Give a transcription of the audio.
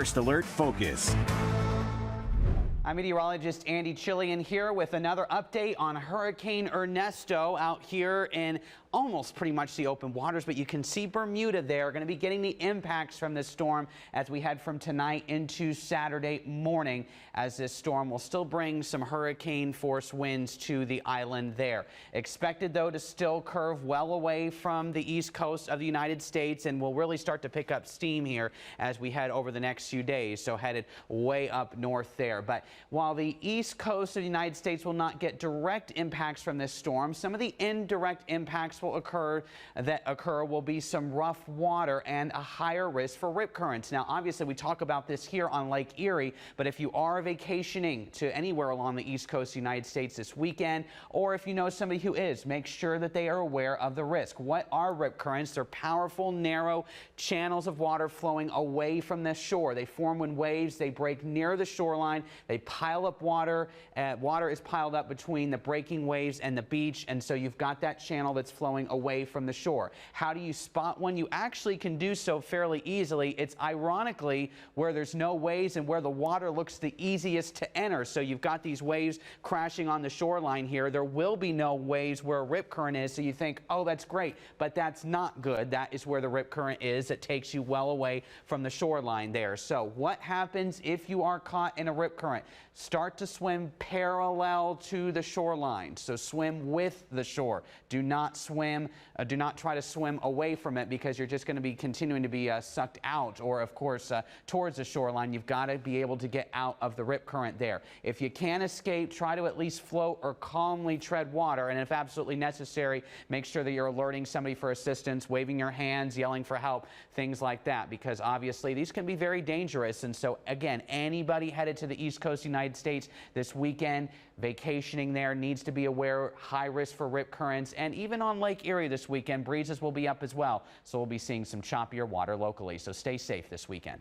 First Alert Focus. I'm meteorologist Andy Chillian here with another update on Hurricane Ernesto out here in almost pretty much the open waters, but you can see Bermuda there. Going to be getting the impacts from this storm as we head from tonight into Saturday morning, as this storm will still bring some hurricane force winds to the island there. Expected though to still curve well away from the east coast of the United States, and will really start to pick up steam here as we head over the next few days. So headed way up north there. But while the east coast of the United States will not get direct impacts from this storm, some of the indirect impacts will occur will be some rough water and a higher risk for rip currents. Now, obviously, we talk about this here on Lake Erie, but if you are vacationing to anywhere along the east coast of the United States this weekend, or if you know somebody who is, make sure that they are aware of the risk. What are rip currents? They're powerful, narrow channels of water flowing away from the shore. They form when waves, they break near the shoreline. They pile up water. Water is piled up between the breaking waves and the beach, and so you've got that channel that's flowing away from the shore. How do you spot one? You actually can do so fairly easily. It's ironically where there's no waves and where the water looks the easiest to enter. So you've got these waves crashing on the shoreline here. There will be no waves where a rip current is, so you think, oh, that's great, but that's not good. That is where the rip current is. It takes you well away from the shoreline there. So what happens if you are caught in a rip current? Start to swim parallel to the shoreline. So swim with the shore. Do not try to swim away from it, because you're just going to be continuing to be sucked out, or of course towards the shoreline. You've got to be able to get out of the rip current there. If you can escape, try to at least float or calmly tread water, and if absolutely necessary, make sure that you're alerting somebody for assistance, waving your hands, yelling for help, things like that, because obviously these can be very dangerous. And so again, anybody headed to the east coast of the United States this weekend, vacationing there, needs to be aware, high risk for rip currents. And even on Lake Erie this weekend, breezes will be up as well, so we'll be seeing some choppier water locally. So stay safe this weekend.